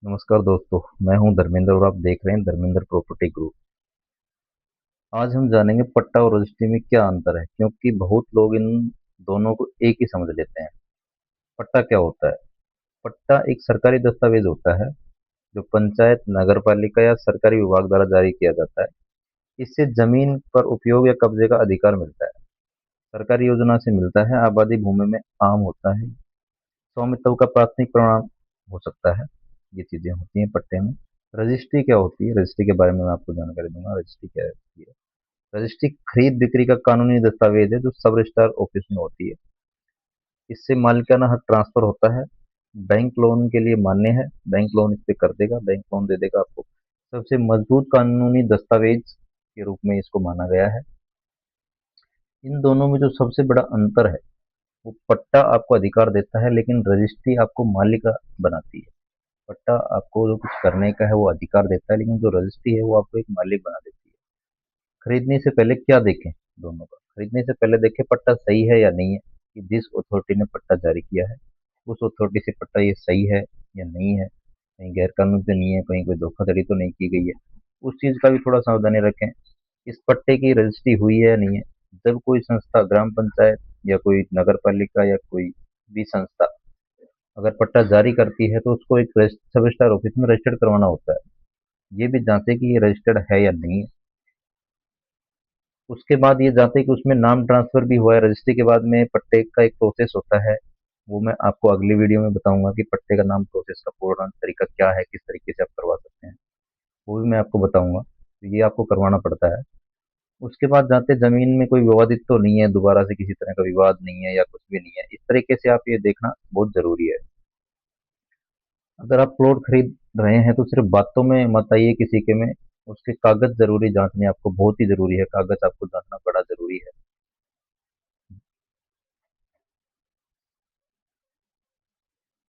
नमस्कार दोस्तों। मैं हूं धर्मेंद्र और आप देख रहे हैं धर्मेंद्र प्रॉपर्टी ग्रुप। आज हम जानेंगे पट्टा और रजिस्ट्री में क्या अंतर है, क्योंकि बहुत लोग इन दोनों को एक ही समझ लेते हैं। पट्टा क्या होता है? पट्टा एक सरकारी दस्तावेज होता है जो पंचायत, नगर पालिका या सरकारी विभाग द्वारा जारी किया जाता है। इससे जमीन पर उपयोग या कब्जे का अधिकार मिलता है। सरकारी योजना से मिलता है, आबादी भूमि में आम होता है, स्वामित्व का प्राथमिक प्रमाण हो सकता है। ये चीजें होती हैं पट्टे में। रजिस्ट्री क्या होती है? रजिस्ट्री के बारे में मैं आपको जानकारी दूंगा। रजिस्ट्री क्या होती है? रजिस्ट्री खरीद बिक्री का कानूनी दस्तावेज है जो सब रजिस्ट्रार ऑफिस में होती है। इससे मालिकाना हक ट्रांसफर होता है। बैंक लोन के लिए मान्य है। बैंक लोन इस पे कर देगा, बैंक लोन दे देगा आपको। सबसे मजबूत कानूनी दस्तावेज के रूप में इसको माना गया है। इन दोनों में जो सबसे बड़ा अंतर है, वो पट्टा आपको अधिकार देता है लेकिन रजिस्ट्री आपको मालिक बनाती है। पट्टा आपको जो कुछ करने का है वो अधिकार देता है, लेकिन जो रजिस्ट्री है वो आपको एक मालिक बना देती है। खरीदने से पहले क्या देखें? दोनों का खरीदने से पहले देखें पट्टा सही है या नहीं है, कि जिस अथॉरिटी ने पट्टा जारी किया है उस अथॉरिटी से पट्टा ये सही है या नहीं है, कहीं गैर कानून से नहीं है, कहीं कोई धोखाधड़ी तो नहीं की गई है। उस चीज का भी थोड़ा सावधानी रखें। इस पट्टे की रजिस्ट्री हुई है या नहीं है। जब कोई संस्था, ग्राम पंचायत या कोई नगर पालिका या कोई भी संस्था अगर पट्टा जारी करती है तो उसको एक सब रजिस्ट्रार ऑफिस में रजिस्टर्ड करवाना होता है। ये भी जांचे कि ये रजिस्टर्ड है या नहीं है। उसके बाद ये जाते कि उसमें नाम ट्रांसफर भी हुआ है। रजिस्ट्री के बाद में पट्टे का एक प्रोसेस होता है, वो मैं आपको अगली वीडियो में बताऊंगा कि पट्टे का नाम प्रोसेस का पूर्ण तरीका क्या है, किस तरीके से आप करवा सकते हैं, वो भी मैं आपको बताऊंगा। तो ये आपको करवाना पड़ता है। उसके बाद जाते जमीन में कोई विवादित तो नहीं है, दोबारा से किसी तरह का विवाद नहीं है या कुछ भी नहीं है, इस तरीके से आप ये देखना बहुत जरूरी है। अगर आप प्लॉट खरीद रहे हैं तो सिर्फ बातों में मत आइए किसी के में। उसके कागज जरूरी जांचने आपको बहुत ही जरूरी है। कागज आपको जांचना